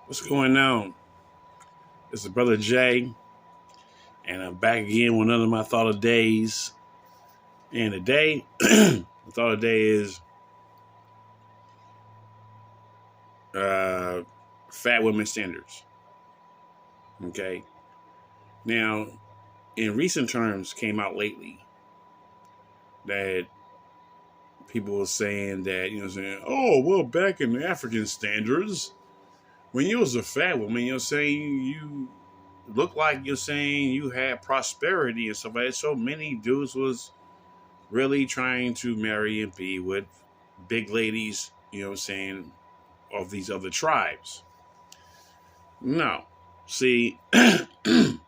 What's going on? It's the brother Jay, and I'm back again with another of my thought of days. And today, the thought of the day is uh, fat women standards. Okay. Now, in recent terms, came out lately that people were saying that saying, oh well, back in the African standards, when you was a fat woman, saying you look like saying you had prosperity and stuff like that. So many dudes was really trying to marry and be with big ladies, of these other tribes. No. See, it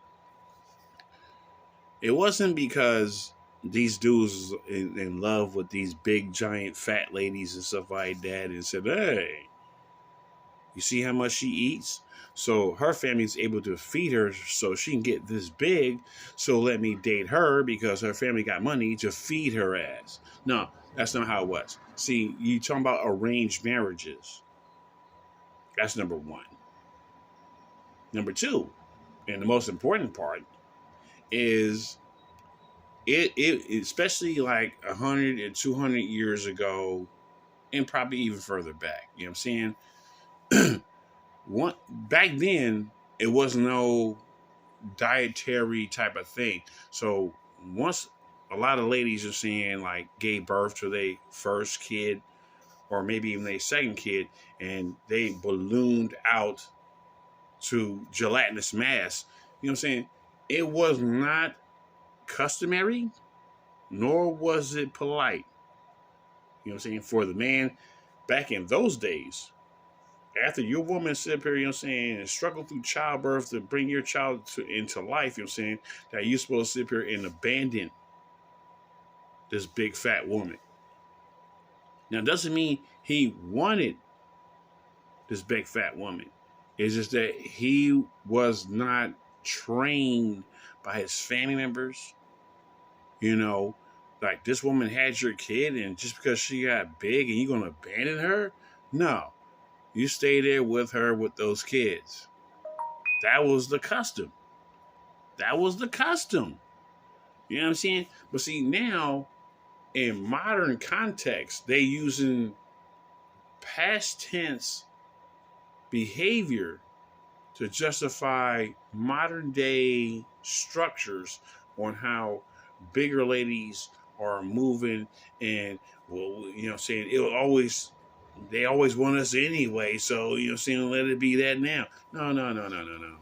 wasn't because these dudes in love with these big, giant, fat ladies and stuff like that and said, hey, you see how much she eats? So her family's able to feed her so she can get this big. So let me date her because her family got money to feed her ass. No, that's not how it was. See, you talking about arranged marriages. That's number one. Number two, and the most important part, is it especially like 100 and 200 years ago, and probably even further back. You know what I'm saying? Back then, it was no dietary type of thing. So once a lot of ladies are saying like gave birth to their first kid or maybe even their second kid and they ballooned out to gelatinous mass, you know what I'm saying? It was not customary, nor was it polite. You know what I'm saying? For the man back in those days, after your woman sit up here, and struggle through childbirth to bring your child into life, that you're supposed to sit here and abandon this big fat woman. Now, it doesn't mean he wanted this big fat woman. It's just that he was not trained by his family members. Like this woman had your kid, and just because she got big and you're going to abandon her? No. You stay there with her with those kids. That was the custom. That was the custom. You know what I'm saying? But see, now in modern context, they using past tense behavior to justify modern day structures on how bigger ladies are moving. And well, saying it always, they always want us anyway, so saying let it be that now. No, no, no, no, no, no.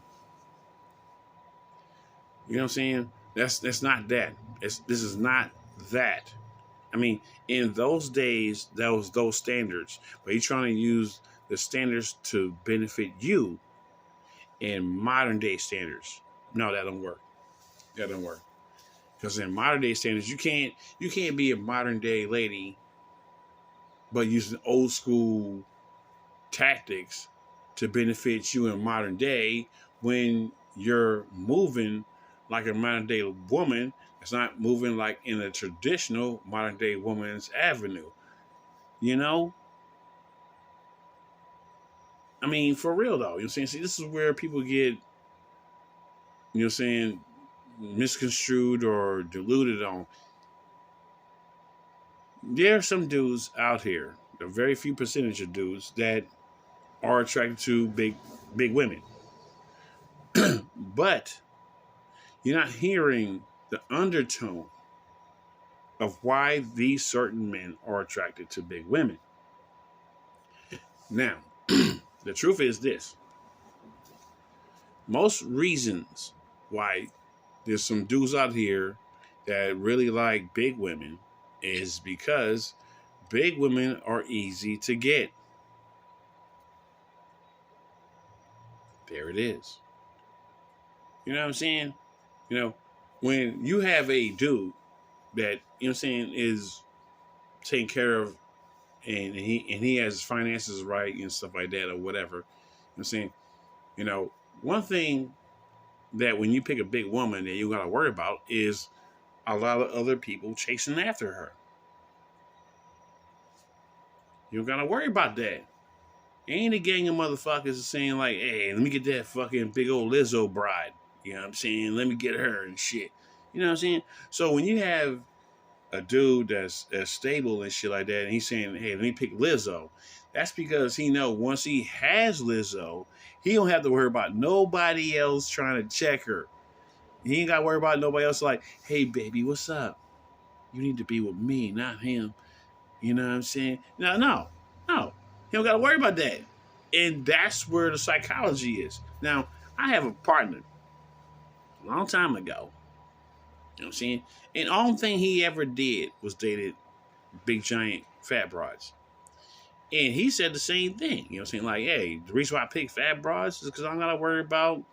You know what I'm saying? That's not that. This is not that. I mean, in those days, those standards, but you're trying to use the standards to benefit you in modern day standards. No, that don't work. That don't work. Because in modern day standards, you can't be a modern day lady, but using old school tactics to benefit you in modern day when you're moving like a modern day woman. It's not moving like in a traditional modern day woman's avenue. You know? I mean, for real though. You know what I'm saying? See, this is where people get, misconstrued or deluded on. There are some dudes out here, a very few percentage of dudes that are attracted to big women. But you're not hearing the undertone of why these certain men are attracted to big women. Now, the truth is this. Most reasons why there's some dudes out here that really like big women is because big women are easy to get. There it is. You know what I'm saying? When you have a dude that, is taken care of and he has his finances right and stuff like that or whatever. I'm saying, one thing that when you pick a big woman that you gotta worry about is a lot of other people chasing after her. You don't gotta worry about that. Ain't a gang of motherfuckers saying like, hey, let me get that fucking big old Lizzo bride. You know what I'm saying? Let me get her and shit. You know what I'm saying? So when you have a dude that's stable and shit like that, and he's saying, hey, let me pick Lizzo, that's because he know once he has Lizzo, he don't have to worry about nobody else trying to check her. He ain't got to worry about nobody else like, hey, baby, what's up? You need to be with me, not him. You know what I'm saying? No. He don't got to worry about that. And that's where the psychology is. Now, I have a partner a long time ago. You know what I'm saying? And all thing he ever did was dated big, giant, fat broads. And he said the same thing. You know what I'm saying? Like, hey, the reason why I pick fat broads is because I don't got to worry about, you know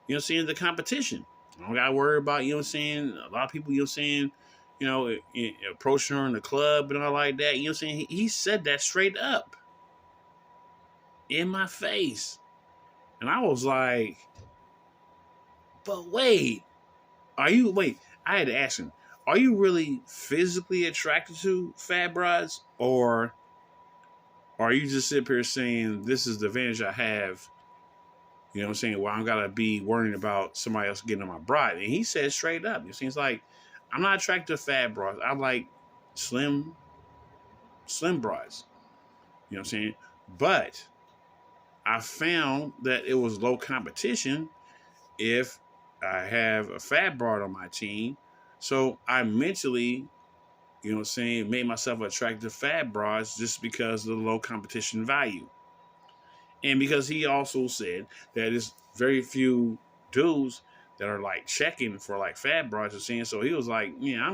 what I'm saying, the competition. I don't got to worry about, you know what I'm saying, a lot of people, you know what I'm saying, approaching her in the club and all like that. You know what I'm saying? He said that straight up in my face. And I was like, but wait, I had to ask him, are you really physically attracted to fat broads? Or are you just sitting here saying, this is the advantage I have, you know what I'm saying, well, I don't got to be worrying about somebody else getting on my bride? And he said straight up, it seems like, I'm not attracted to fat broads. I like slim broads. You know what I'm saying? But I found that it was low competition if I have a fat broad on my team. So I mentally, you know what I'm saying, made myself attracted to fat broads just because of the low competition value. And because he also said that there's very few dudes that are like checking for like fat broads or saying, so he was like, yeah,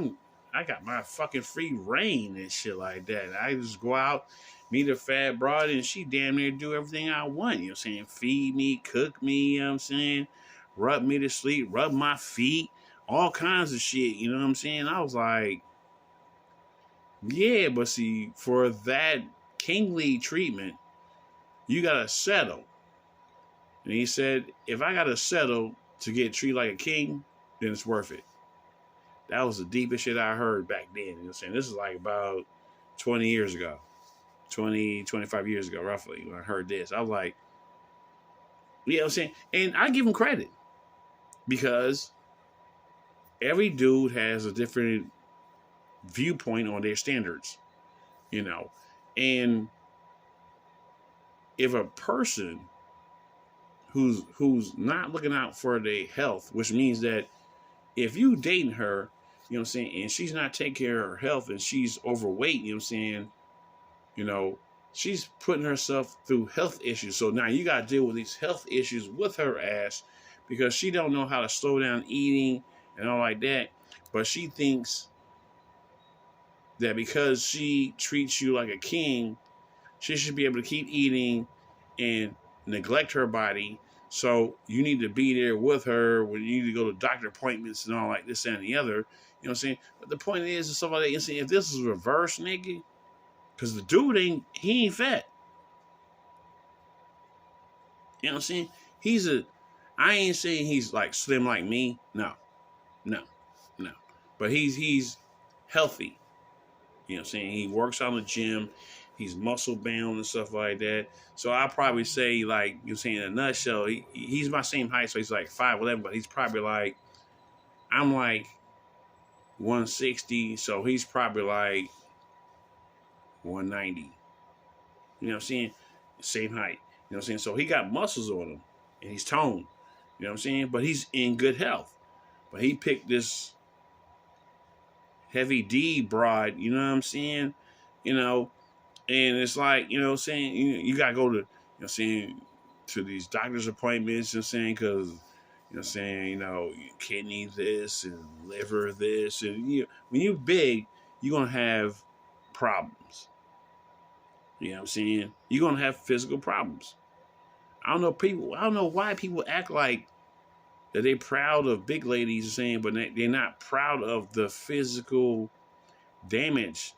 I got my fucking free reign and shit like that. I just go out, meet a fat broad, and she damn near do everything I want. You know what I'm saying? Feed me, cook me, you know what I'm saying? Rub me to sleep, rub my feet, all kinds of shit, you know what I'm saying? I was like, yeah, but see, for that kingly treatment, you gotta settle. And he said, if I gotta settle to get treated like a king, then it's worth it. That was the deepest shit I heard back then. You know what I'm saying? This is like about 20 years ago. 25 years ago, roughly, when I heard this. I was like, you know what I'm saying? And I give him credit because every dude has a different viewpoint on their standards, you know. And if a person who's not looking out for their health, which means that if you dating her, you know what I'm saying, and she's not taking care of her health and she's overweight, you know what I'm saying, you know, she's putting herself through health issues. So now you got to deal with these health issues with her ass because she don't know how to slow down eating and all like that. But she thinks that because she treats you like a king, she should be able to keep eating and neglect her body. So you need to be there with her when you need to go to doctor appointments and all like this and the other. You know what I'm saying? But the point is stuff like that. If this is reverse, nigga, because the dude ain't fat. You know what I'm saying? I ain't saying he's like slim like me. No. But he's healthy. You know what I'm saying? He works out in the gym. He's muscle bound and stuff like that. So I'll probably say, like, you know, saying in a nutshell, he's my same height, so he's like 5'11", but he's probably like, I'm like 160, so he's probably like 190. You know what I'm saying? Same height. You know what I'm saying? So he got muscles on him, and he's toned. You know what I'm saying? But he's in good health. But he picked this heavy D broad, you know what I'm saying? You know, and it's like, you know what I'm saying, you got to go to, you know what I'm saying, to these doctor's appointments, you know what I'm saying, because, you know what I'm saying, you know, kidney this and liver this. And when you're big, you're going to have problems. You know what I'm saying? You're going to have physical problems. I don't know why people act like that they're proud of big ladies, saying, but they're not proud of the physical damage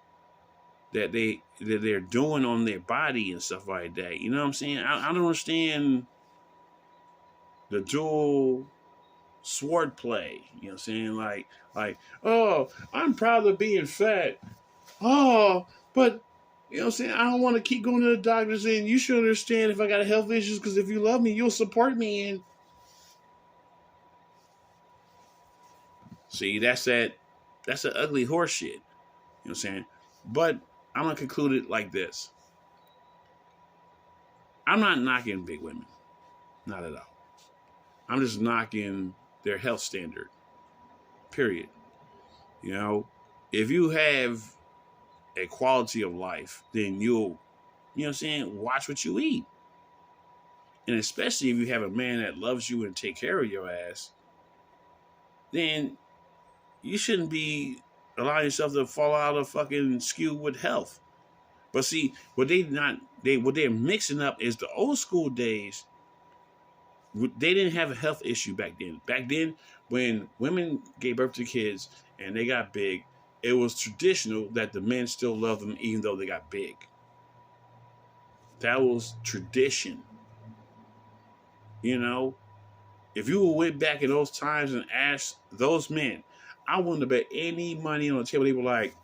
that they're doing on their body and stuff like that. You know what I'm saying? I don't understand the dual sword play. You know what I'm saying? Like, oh, I'm proud of being fat. Oh, but You know what I'm saying? I don't want to keep going to the doctors and you should understand if I got health issues because if you love me, you'll support me. And see, that's that ugly horse shit. You know what I'm saying? But I'm gonna conclude it like this. I'm not knocking big women. Not at all. I'm just knocking their health standard. Period. You know, if you have a quality of life, then you'll, you know what I'm saying, watch what you eat. And especially if you have a man that loves you and take care of your ass, then you shouldn't be allowing yourself to fall out of fucking skew with health. But see, what they're mixing up is the old school days. They didn't have a health issue back then. Back then, when women gave birth to kids and they got big, it was traditional that the men still loved them even though they got big. That was tradition. You know, if you went back in those times and asked those men, I wouldn't have bet any money on the table. They were like,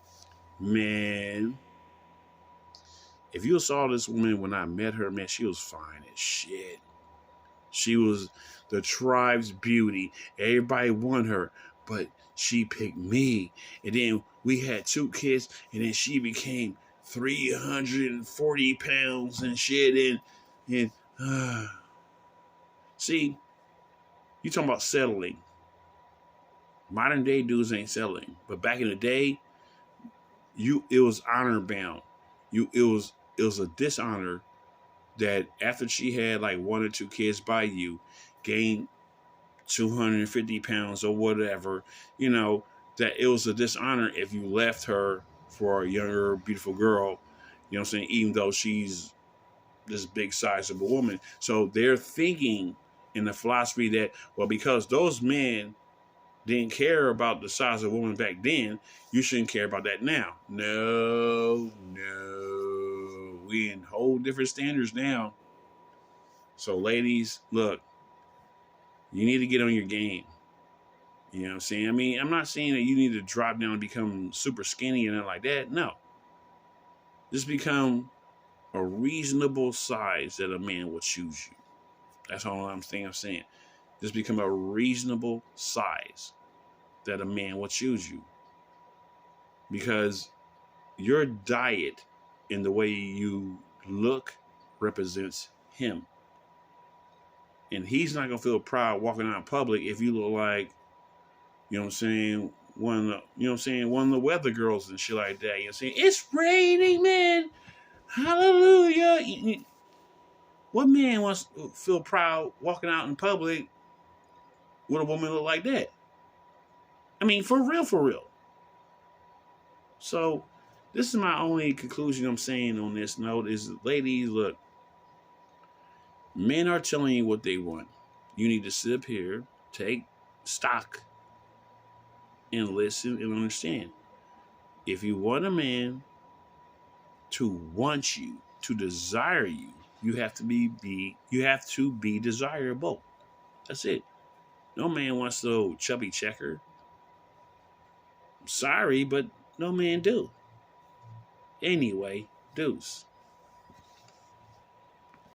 man, if you saw this woman when I met her, man, she was fine as shit. She was the tribe's beauty. Everybody wanted her, but she picked me. And then we had 2 kids, and then she became 340 pounds and shit. See, you talking about settling. Modern day dudes ain't settling, but back in the day, it was honor bound. It was a dishonor that after she had like 1 or 2 kids by you, gained 250 pounds or whatever, you know, that it was a dishonor if you left her for a younger, beautiful girl, you know what I'm saying, even though she's this big size of a woman. So they're thinking in the philosophy that, well, because those men didn't care about the size of a woman back then, you shouldn't care about that now. No. We in whole different standards now. So ladies, look, you need to get on your game. You know what I'm saying? I mean, I'm not saying that you need to drop down and become super skinny and nothing like that. No. Just become a reasonable size that a man will choose you. That's all I'm saying. Just become a reasonable size that a man will choose you. Because your diet and the way you look represents him. And he's not going to feel proud walking out in public if you look like, you know what I'm saying, one of the weather girls and shit like that. You know what I'm saying? It's raining, man. Hallelujah. What man wants to feel proud walking out in public with a woman look like that? I mean, for real. So, this is my only conclusion I'm saying on this note is, ladies, look, men are telling you what they want. You need to sit up here, take stock, and listen and understand. If you want a man to want you, to desire you, you have to be desirable. That's it. No man wants no chubby checker. I'm sorry, but no man do. Anyway, deuce.